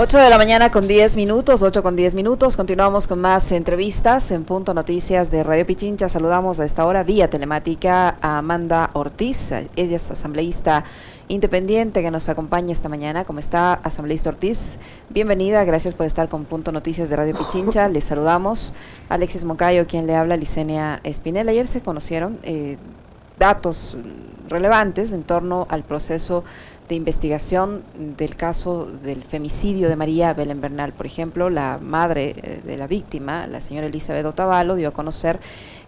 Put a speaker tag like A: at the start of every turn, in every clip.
A: 8 de la mañana con 10 minutos, 8 con 10 minutos. Continuamos con más entrevistas en Punto Noticias de Radio Pichincha. Saludamos a esta hora vía telemática a Amanda Ortiz. Ella es asambleísta independiente que nos acompaña esta mañana. ¿Cómo está, asambleísta Ortiz? Bienvenida, gracias por estar con Punto Noticias de Radio Pichincha. Les saludamos. Alexis Moncayo, quien le habla, Licenia Espinel. Ayer se conocieron datos relevantes en torno al proceso de investigación del caso del femicidio de María Belén Bernal. Por ejemplo, la madre de la víctima, la señora Elizabeth Otavalo, dio a conocer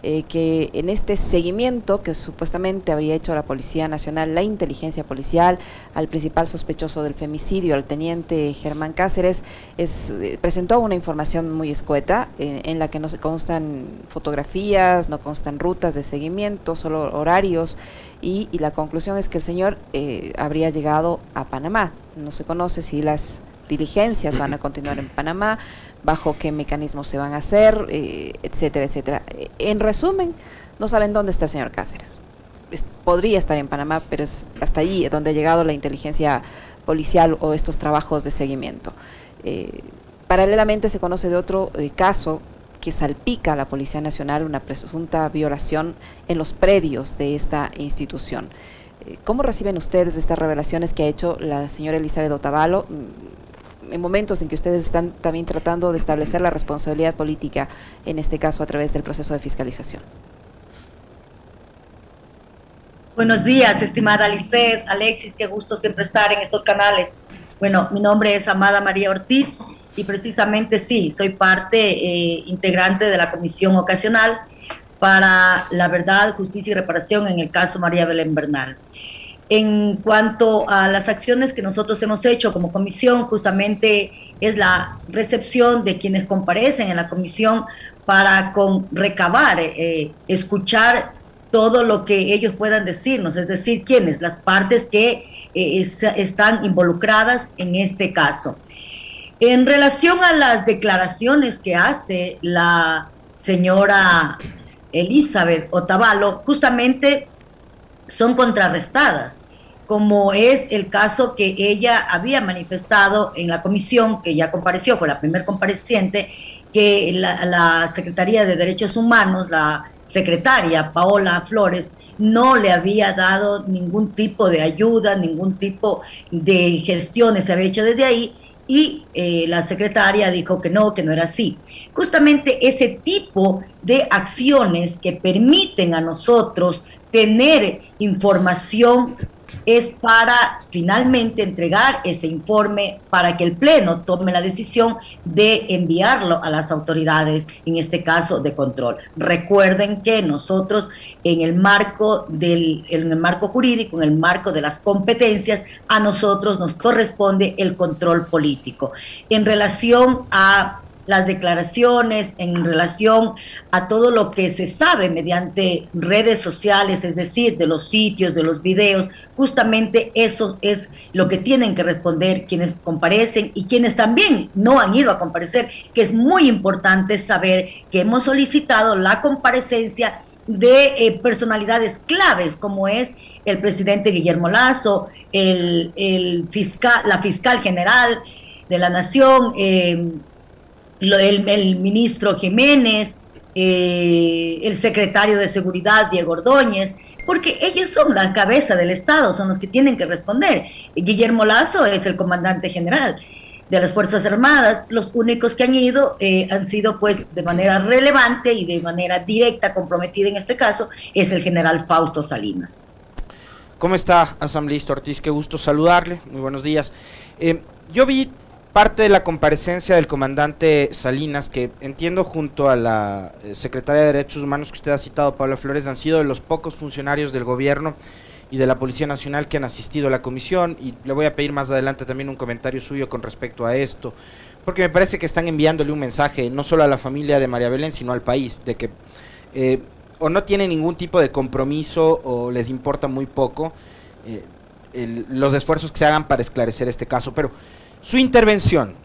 A: que en este seguimiento que supuestamente habría hecho la Policía Nacional, la inteligencia policial, al principal sospechoso del femicidio, al teniente Germán Cáceres, presentó una información muy escueta en la que no se constan fotografías, no constan rutas de seguimiento, solo horarios, y la conclusión es que el señor habría llegado a Panamá. No se conoce si las diligencias van a continuar en Panamá, bajo qué mecanismos se van a hacer, etcétera, etcétera. En resumen, no saben dónde está el señor Cáceres. Podría estar en Panamá, pero es hasta allí donde ha llegado la inteligencia policial o estos trabajos de seguimiento. Paralelamente se conoce de otro caso que salpica a la Policía Nacional, una presunta violación en los predios de esta institución. ¿Cómo reciben ustedes estas revelaciones que ha hecho la señora Elizabeth Otavalo en momentos en que ustedes están también tratando de establecer la responsabilidad política, en este caso a través del proceso de fiscalización?
B: Buenos días, estimada Lisset, Alexis, qué gusto siempre estar en estos canales. Bueno, mi nombre es Amada María Ortiz y precisamente sí, soy parte integrante de la Comisión Ocasional para la Verdad, Justicia y Reparación en el caso María Belén Bernal. En cuanto a las acciones que nosotros hemos hecho como comisión, justamente es la recepción de quienes comparecen en la comisión para recabar, escuchar todo lo que ellos puedan decirnos, es decir, quiénes, las partes que están involucradas en este caso. En relación a las declaraciones que hace la señora Elizabeth Otavalo, justamente son contrarrestadas, como es el caso que ella había manifestado en la comisión, que ya compareció, fue la primer compareciente, que la Secretaría de Derechos Humanos, la secretaria Paola Flores, no le había dado ningún tipo de ayuda, ningún tipo de gestiones se había hecho desde ahí, y la secretaria dijo que no era así. Justamente ese tipo de acciones que permiten a nosotros tener información es para finalmente entregar ese informe para que el Pleno tome la decisión de enviarlo a las autoridades, en este caso de control. Recuerden que nosotros en el marco jurídico, en el marco de las competencias, a nosotros nos corresponde el control político. En relación a las declaraciones, en relación a todo lo que se sabe mediante redes sociales, es decir, de los sitios, de los videos, justamente eso es lo que tienen que responder quienes comparecen y quienes también no han ido a comparecer, que es muy importante saber que hemos solicitado la comparecencia de personalidades claves, como es el presidente Guillermo Lasso, la fiscal general de la Nación, el ministro Jiménez, el secretario de Seguridad, Diego Ordóñez, porque ellos son la cabeza del Estado, son los que tienen que responder. Guillermo Lasso es el comandante general de las Fuerzas Armadas. Los únicos que han ido han sido, pues, de manera relevante y de manera directa, comprometida en este caso, es el general Fausto Salinas.
C: ¿Cómo está, asambleísta Ortiz? Qué gusto saludarle, muy buenos días. Yo vi parte de la comparecencia del comandante Salinas, que entiendo junto a la secretaria de Derechos Humanos que usted ha citado, Paola Flores, han sido de los pocos funcionarios del gobierno y de la Policía Nacional que han asistido a la comisión, y le voy a pedir más adelante también un comentario suyo con respecto a esto, porque me parece que están enviándole un mensaje no solo a la familia de María Belén, sino al país, de que o no tienen ningún tipo de compromiso o les importa muy poco los esfuerzos que se hagan para esclarecer este caso. Pero su intervención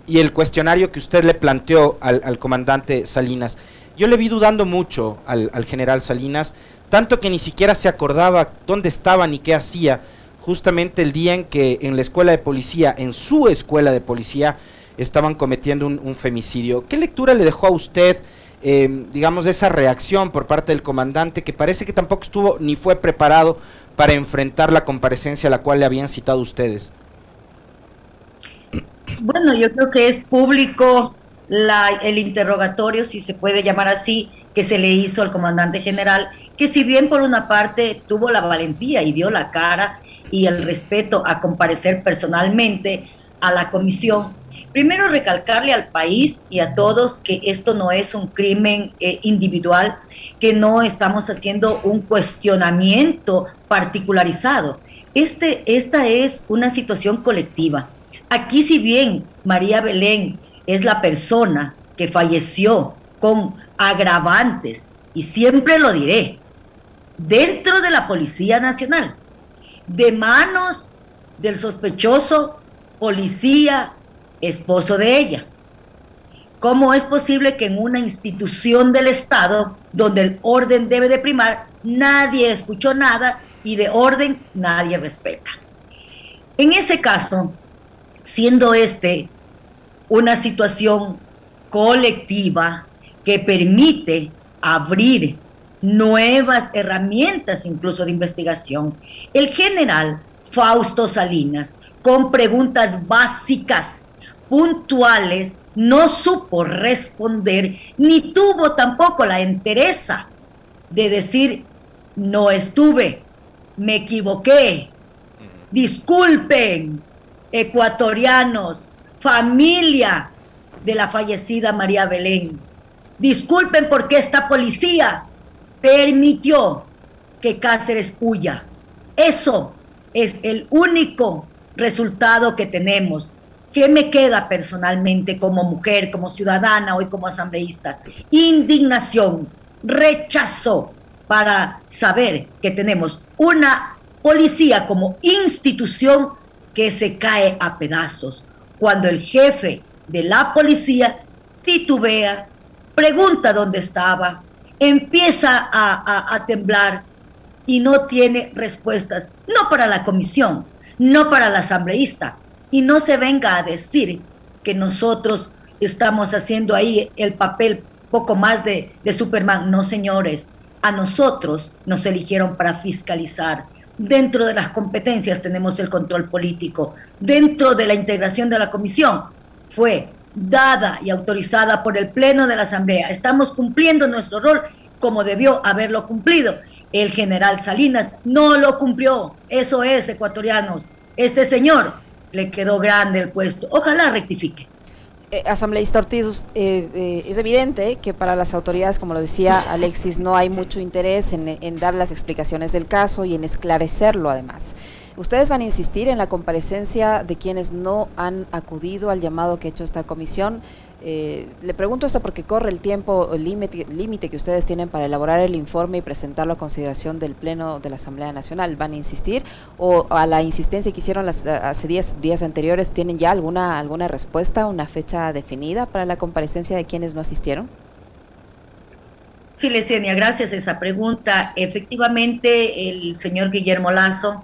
C: y el cuestionario que usted le planteó al comandante Salinas, yo le vi dudando mucho al general Salinas, tanto que ni siquiera se acordaba dónde estaba ni qué hacía justamente el día en que en la escuela de policía, en su escuela de policía, estaban cometiendo un femicidio. ¿Qué lectura le dejó a usted, digamos, de esa reacción por parte del comandante, que parece que tampoco estuvo ni fue preparado para enfrentar la comparecencia a la cual le habían citado ustedes?
B: Bueno, yo creo que es público el interrogatorio, si se puede llamar así, que se le hizo al comandante general, que si bien por una parte tuvo la valentía y dio la cara y el respeto a comparecer personalmente a la comisión, primero recalcarle al país y a todos que esto no es un crimen individual, que no estamos haciendo un cuestionamiento particularizado. Esta es una situación colectiva. Aquí, si bien María Belén es la persona que falleció con agravantes, y siempre lo diré, dentro de la Policía Nacional, de manos del sospechoso policía esposo de ella. ¿Cómo es posible que en una institución del Estado, donde el orden debe de primar, nadie escuchó nada y de orden nadie respeta? En ese caso, siendo una situación colectiva que permite abrir nuevas herramientas incluso de investigación, el general Fausto Salinas, con preguntas básicas, puntuales, no supo responder, ni tuvo tampoco la entereza de decir: no estuve, me equivoqué, disculpen, ecuatorianos, familia de la fallecida María Belén, disculpen porque esta policía permitió que Cáceres huya. Eso es el único resultado que tenemos. ¿Qué me queda personalmente como mujer, como ciudadana, hoy como asambleísta? Indignación, rechazo, para saber que tenemos una policía como institución que se cae a pedazos, cuando el jefe de la policía titubea, pregunta dónde estaba, empieza a temblar y no tiene respuestas, no para la comisión, no para la asambleísta, y no se venga a decir que nosotros estamos haciendo ahí el papel poco más de Superman. No, señores, a nosotros nos eligieron para fiscalizar. Dentro de las competencias tenemos el control político. Dentro de la integración de la comisión fue dada y autorizada por el Pleno de la Asamblea. Estamos cumpliendo nuestro rol como debió haberlo cumplido. El general Salinas no lo cumplió. Eso es, ecuatorianos. Este señor le quedó grande el puesto. Ojalá rectifique.
A: Asambleísta Ortiz, es evidente que para las autoridades, como lo decía Alexis, no hay mucho interés en dar las explicaciones del caso y en esclarecerlo además. ¿Ustedes van a insistir en la comparecencia de quienes no han acudido al llamado que ha hecho esta comisión? Le pregunto esto porque corre el tiempo límite que ustedes tienen para elaborar el informe y presentarlo a consideración del Pleno de la Asamblea Nacional. ¿Van a insistir o a la insistencia que hicieron hace 10 días anteriores tienen ya alguna respuesta, una fecha definida para la comparecencia de quienes no asistieron?
B: Sí, Lesenia, gracias a esa pregunta. Efectivamente, el señor Guillermo Lazo,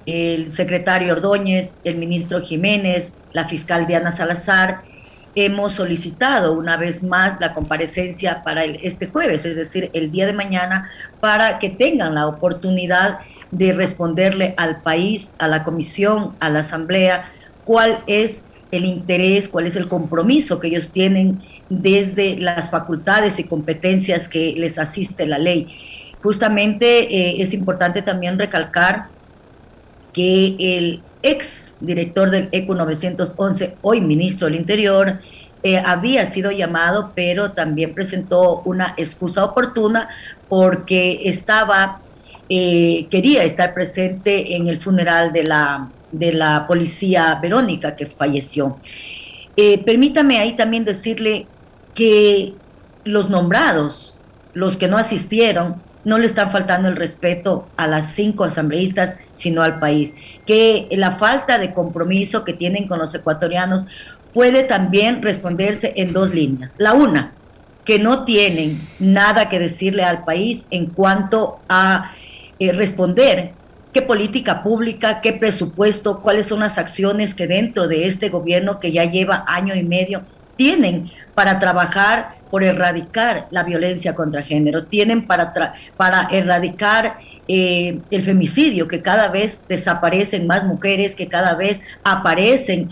B: el secretario Ordóñez, el ministro Jiménez, la fiscal Diana Salazar, hemos solicitado una vez más la comparecencia para este jueves, es decir, el día de mañana, para que tengan la oportunidad de responderle al país, a la comisión, a la asamblea, cuál es el interés, cuál es el compromiso que ellos tienen desde las facultades y competencias que les asiste la ley. Justamente es importante también recalcar que el ex director del ECU 911, hoy ministro del Interior, había sido llamado, pero también presentó una excusa oportuna porque quería estar presente en el funeral de la policía Verónica, que falleció. Permítame ahí también decirle que los nombrados, los que no asistieron, no le están faltando el respeto a las 5 asambleístas, sino al país. Que la falta de compromiso que tienen con los ecuatorianos puede también responderse en 2 líneas. La una, que no tienen nada que decirle al país en cuanto a responder qué política pública, qué presupuesto, cuáles son las acciones que dentro de este gobierno que ya lleva año y medio tienen para trabajar por erradicar la violencia contra género, tienen para erradicar el femicidio, que cada vez desaparecen más mujeres, que cada vez aparecen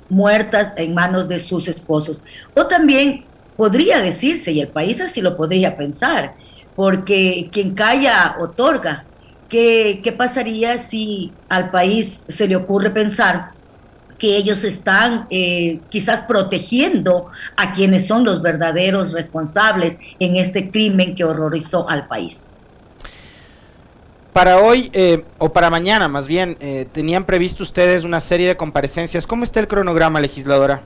B: muertas en manos de sus esposos. O también podría decirse, y el país así lo podría pensar, porque quien calla otorga. ¿Qué pasaría si al país se le ocurre pensar que ellos están quizás protegiendo a quienes son los verdaderos responsables en este crimen que horrorizó al país?
C: Para hoy, o para mañana más bien, tenían previsto ustedes una serie de comparecencias. ¿Cómo está el cronograma, legisladora?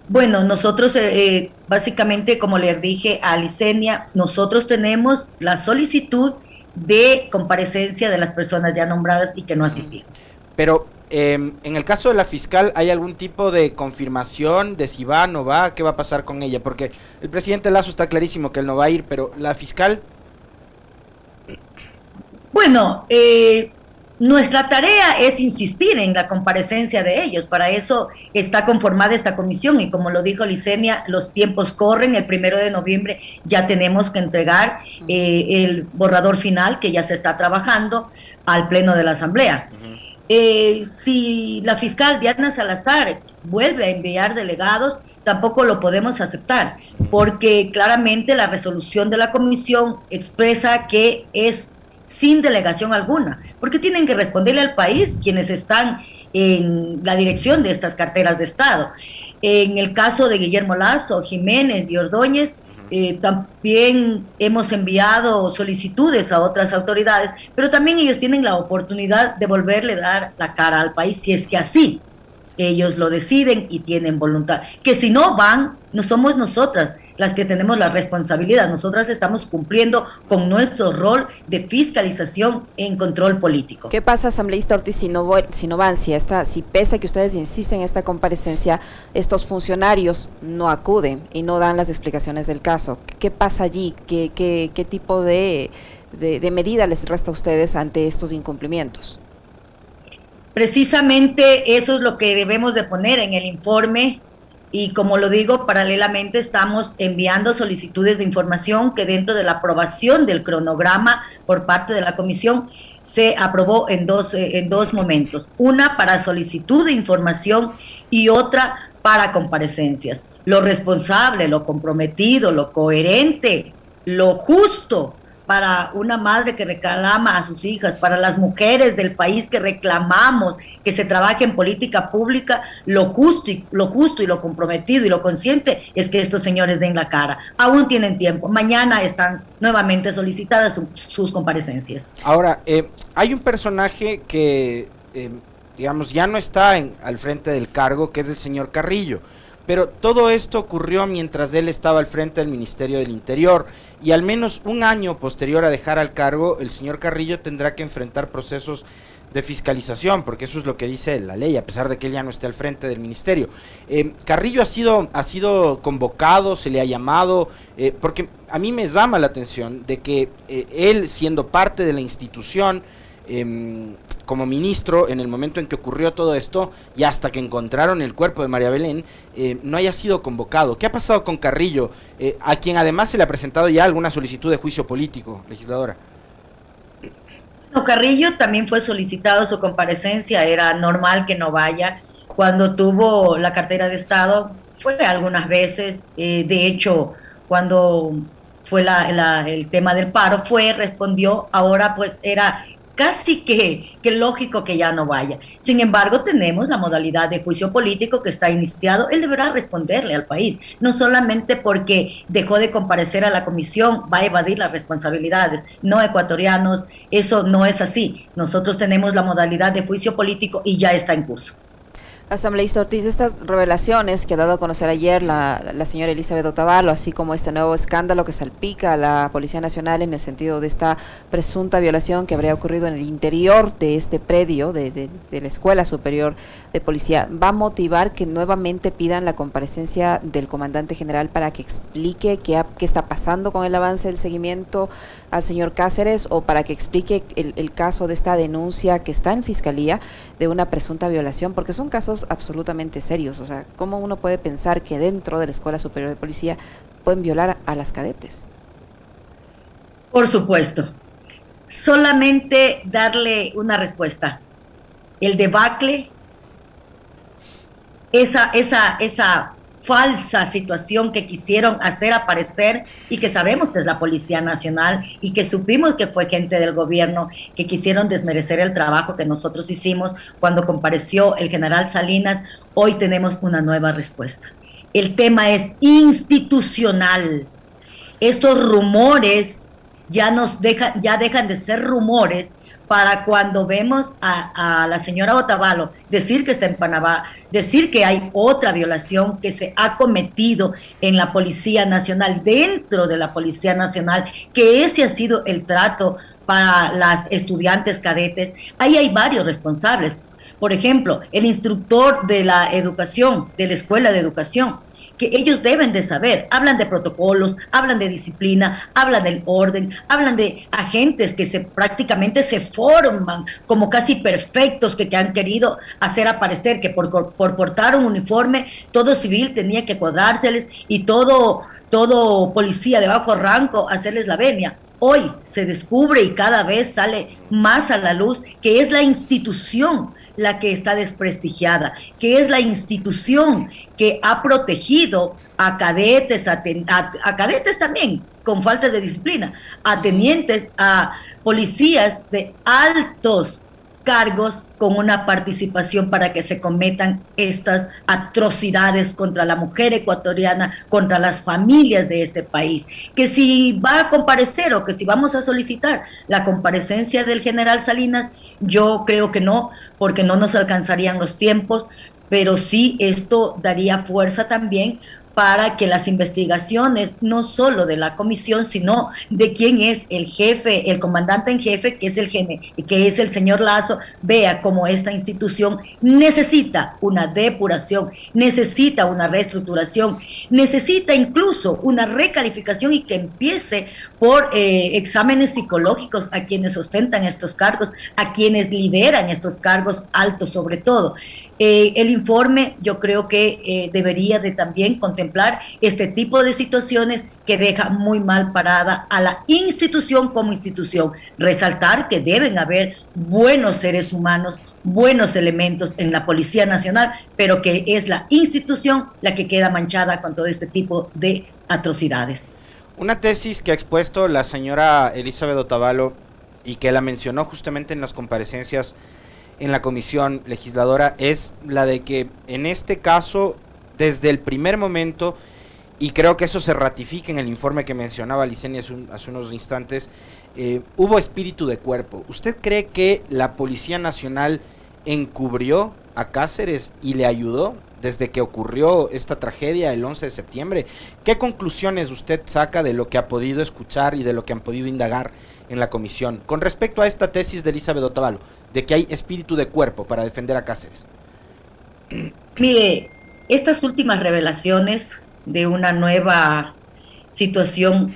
B: Bueno, nosotros básicamente, como les dije a Licenia, nosotros tenemos la solicitud de comparecencia de las personas ya nombradas y que no asistieron.
C: Pero en el caso de la fiscal, ¿hay algún tipo de confirmación de si va o no va? ¿Qué va a pasar con ella? Porque el presidente Lasso está clarísimo que él no va a ir, pero la fiscal...
B: Bueno, nuestra tarea es insistir en la comparecencia de ellos. Para eso está conformada esta comisión y como lo dijo Licenia, los tiempos corren. El 1 de noviembre ya tenemos que entregar el borrador final que ya se está trabajando al Pleno de la Asamblea. Si la fiscal Diana Salazar vuelve a enviar delegados, tampoco lo podemos aceptar, porque claramente la resolución de la comisión expresa que es sin delegación alguna, porque tienen que responderle al país quienes están en la dirección de estas carteras de Estado. En el caso de Guillermo Lasso, Jiménez y Ordóñez, también hemos enviado solicitudes a otras autoridades, pero también ellos tienen la oportunidad de volverle a dar la cara al país si es que así ellos lo deciden y tienen voluntad. Que si no van, no somos nosotras las que tenemos la responsabilidad. Nosotras estamos cumpliendo con nuestro rol de fiscalización en control político.
A: ¿Qué pasa, asambleísta Ortiz, si no van, si pese a que ustedes insisten en esta comparecencia, estos funcionarios no acuden y no dan las explicaciones del caso? ¿Qué pasa allí? ¿Qué tipo de medida les resta a ustedes ante estos incumplimientos?
B: Precisamente eso es lo que debemos de poner en el informe. Y como lo digo, paralelamente estamos enviando solicitudes de información que dentro de la aprobación del cronograma por parte de la comisión se aprobó en dos momentos. Una para solicitud de información y otra para comparecencias. Lo responsable, lo comprometido, lo coherente, lo justo para una madre que reclama a sus hijas, para las mujeres del país que reclamamos que se trabaje en política pública, lo justo y lo comprometido y lo consciente es que estos señores den la cara. Aún tienen tiempo. Mañana están nuevamente solicitadas sus comparecencias.
C: Ahora, hay un personaje que, digamos, ya no está al frente del cargo, que es el señor Carrillo. Pero todo esto ocurrió mientras él estaba al frente del Ministerio del Interior y al menos un año posterior a dejar al cargo, el señor Carrillo tendrá que enfrentar procesos de fiscalización, porque eso es lo que dice la ley, a pesar de que él ya no esté al frente del ministerio. Carrillo ha sido convocado, se le ha llamado, porque a mí me llama la atención de que él, siendo parte de la institución, como ministro, en el momento en que ocurrió todo esto y hasta que encontraron el cuerpo de María Belén, no haya sido convocado. ¿Qué ha pasado con Carrillo, a quien además se le ha presentado ya alguna solicitud de juicio político, legisladora?
B: No, Carrillo también fue solicitado su comparecencia, era normal que no vaya. Cuando tuvo la cartera de Estado, fue algunas veces, de hecho, cuando fue el tema del paro, respondió, ahora pues era casi que lógico que ya no vaya. Sin embargo, tenemos la modalidad de juicio político que está iniciado. Él deberá responderle al país, no solamente porque dejó de comparecer a la comisión, va a evadir las responsabilidades. No, ecuatorianos, eso no es así. Nosotros tenemos la modalidad de juicio político y ya está en curso.
A: Asambleísta Ortiz, estas revelaciones que ha dado a conocer ayer la señora Elizabeth Otavalo, así como este nuevo escándalo que salpica a la Policía Nacional en el sentido de esta presunta violación que habría ocurrido en el interior de este predio de la Escuela Superior de Policía, ¿va a motivar que nuevamente pidan la comparecencia del comandante general para que explique qué está pasando con el avance del seguimiento al señor Cáceres, o para que explique el caso de esta denuncia que está en Fiscalía de una presunta violación? Porque son casos absolutamente serios. O sea, ¿cómo uno puede pensar que dentro de la Escuela Superior de Policía pueden violar a las cadetes?
B: Por supuesto. Solamente darle una respuesta. El debacle, esa falsa situación que quisieron hacer aparecer y que sabemos que es la Policía Nacional y que supimos que fue gente del gobierno que quisieron desmerecer el trabajo que nosotros hicimos cuando compareció el general Salinas. Hoy tenemos una nueva respuesta. El tema es institucional. Estos rumores ya dejan de ser rumores para cuando vemos a la señora Otavalo decir que está en Panamá, decir que hay otra violación que se ha cometido en la Policía Nacional, dentro de la Policía Nacional, que ese ha sido el trato para las estudiantes cadetes. Ahí hay varios responsables. Por ejemplo, el instructor de la educación, de la Escuela de Educación, que ellos deben de saber. Hablan de protocolos, hablan de disciplina, hablan del orden, hablan de agentes que prácticamente se forman como casi perfectos, que han querido hacer aparecer que por portar un uniforme todo civil tenía que cuadrárseles y todo policía de bajo rango hacerles la venia. Hoy se descubre y cada vez sale más a la luz que es la institución la que está desprestigiada, que es la institución que ha protegido a cadetes, a cadetes también con faltas de disciplina, a tenientes, a policías de altos cargos con una participación para que se cometan estas atrocidades contra la mujer ecuatoriana, contra las familias de este país. Que si va a comparecer o que si vamos a solicitar la comparecencia del general Salinas, yo creo que no, porque no nos alcanzarían los tiempos, pero sí esto daría fuerza también para que las investigaciones, no solo de la comisión, sino de quién es el jefe, el comandante en jefe, que es el señor Lazo, vea cómo esta institución necesita una depuración, necesita una reestructuración, necesita incluso una recalificación, y que empiece por exámenes psicológicos a quienes ostentan estos cargos, a quienes lideran estos cargos altos sobre todo. El informe yo creo que debería de también contemplar este tipo de situaciones que deja muy mal parada a la institución como institución. Resaltar que deben haber buenos seres humanos, buenos elementos en la Policía Nacional, pero que es la institución la que queda manchada con todo este tipo de atrocidades.
C: Una tesis que ha expuesto la señora Elizabeth Otavalo y que la mencionó justamente en las comparecencias en la comisión legisladora es la de que en este caso, desde el primer momento, y creo que eso se ratifica en el informe que mencionaba Licenia hace unos instantes, hubo espíritu de cuerpo. ¿Usted cree que la Policía Nacional encubrió a Cáceres y le ayudó desde que ocurrió esta tragedia el 11 de septiembre? ¿Qué conclusiones usted saca de lo que ha podido escuchar y de lo que han podido indagar en la comisión con respecto a esta tesis de Elizabeth Otavalo, de que hay espíritu de cuerpo para defender a Cáceres?
B: Mire, estas últimas revelaciones de una nueva situación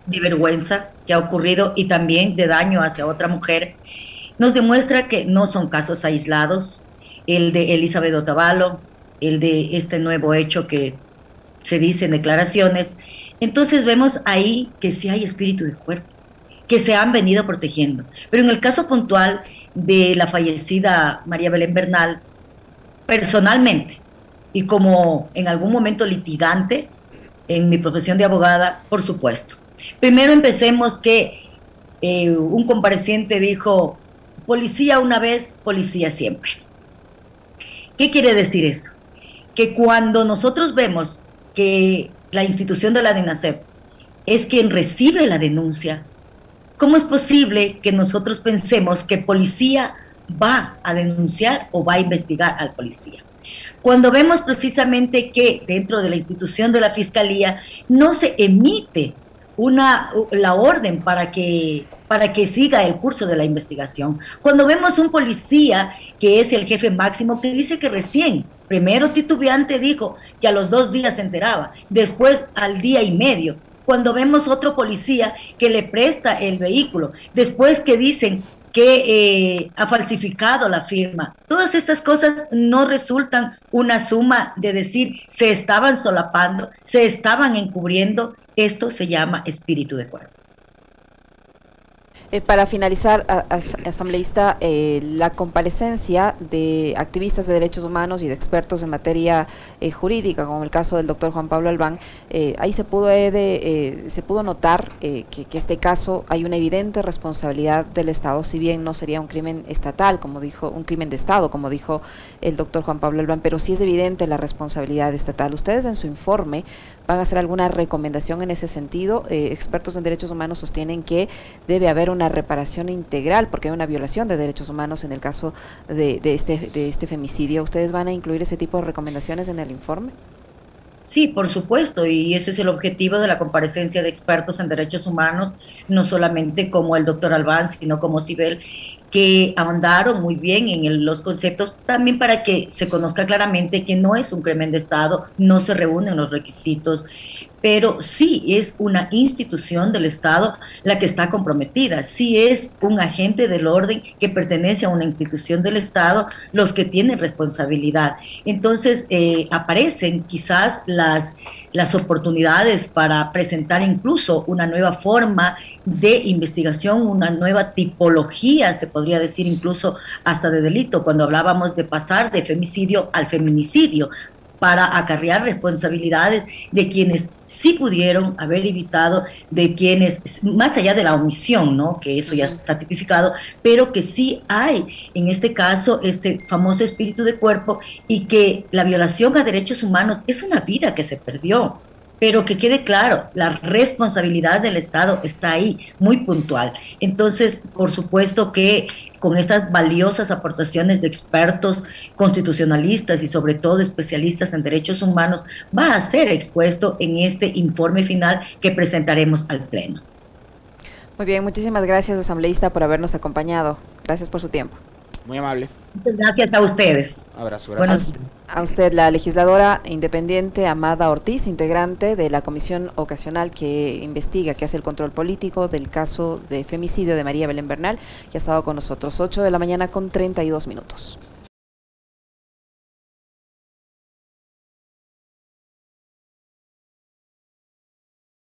B: de vergüenza que ha ocurrido y también de daño hacia otra mujer, nos demuestra que no son casos aislados, el de Elizabeth Otavalo, el de este nuevo hecho que se dice en declaraciones. Entonces vemos ahí que sí hay espíritu de cuerpo, que se han venido protegiendo. Pero en el caso puntual de la fallecida María Belén Bernal, personalmente, y como en algún momento litigante en mi profesión de abogada, por supuesto. Primero empecemos que un compareciente dijo, policía una vez, policía siempre. ¿Qué quiere decir eso? Que cuando nosotros vemos que la institución de la DINASEP es quien recibe la denuncia, ¿cómo es posible que nosotros pensemos que policía va a denunciar o va a investigar al policía. Cuando vemos precisamente que dentro de la institución de la Fiscalía no se emite la orden para que siga el curso de la investigación. Cuando vemos un policía que es el jefe máximo que dice que recién, primero titubeante dijo que a los 2 días se enteraba, después al día y medio. Cuando vemos otro policía que le presta el vehículo, después que dicen que ha falsificado la firma. Todas estas cosas no resultan una suma de decir se estaban solapando, se estaban encubriendo. Esto se llama espíritu de cuerpo.
A: Para finalizar, asambleísta, la comparecencia de activistas de derechos humanos y de expertos en materia jurídica, como el caso del doctor Juan Pablo Albán, ahí se pudo notar que este caso hay una evidente responsabilidad del Estado, si bien no sería un crimen estatal, como dijo, un crimen de Estado, como dijo el doctor Juan Pablo Albán, pero sí es evidente la responsabilidad estatal. ¿Ustedes en su informe van a hacer alguna recomendación en ese sentido? Expertos en derechos humanos sostienen que debe haber una reparación integral porque hay una violación de derechos humanos en el caso de este femicidio. ¿Ustedes van a incluir ese tipo de recomendaciones en el informe?
B: Sí, por supuesto, y ese es el objetivo de la comparecencia de expertos en derechos humanos, no solamente como el doctor Albán, sino como Sibel, que ahondaron muy bien en los conceptos, también para que se conozca claramente que no es un crimen de Estado, no se reúnen los requisitos, pero sí es una institución del Estado la que está comprometida, sí es un agente del orden que pertenece a una institución del Estado los que tienen responsabilidad. Entonces aparecen quizás las oportunidades para presentar incluso una nueva forma de investigación, una nueva tipología, se podría decir incluso hasta de delito, cuando hablábamos de pasar de femicidio al feminicidio, para acarrear responsabilidades de quienes sí pudieron haber evitado, de quienes, más allá de la omisión, ¿no?, que eso ya está tipificado, pero que sí hay, en este caso, este famoso espíritu de cuerpo, y que la violación a derechos humanos es una vida que se perdió. Pero que quede claro, la responsabilidad del Estado está ahí, muy puntual. Entonces, por supuesto que con estas valiosas aportaciones de expertos constitucionalistas y sobre todo especialistas en derechos humanos, va a ser expuesto en este informe final que presentaremos al Pleno.
A: Muy bien, muchísimas gracias, asambleísta, por habernos acompañado. Gracias por su tiempo.
C: Muy amable.
B: Muchas gracias a ustedes.
C: Abrazo, gracias.
A: A usted, la legisladora independiente Amada Ortiz, integrante de la comisión ocasional que investiga, que hace el control político del caso de femicidio de María Belén Bernal, que ha estado con nosotros. 8 de la mañana con 32 minutos.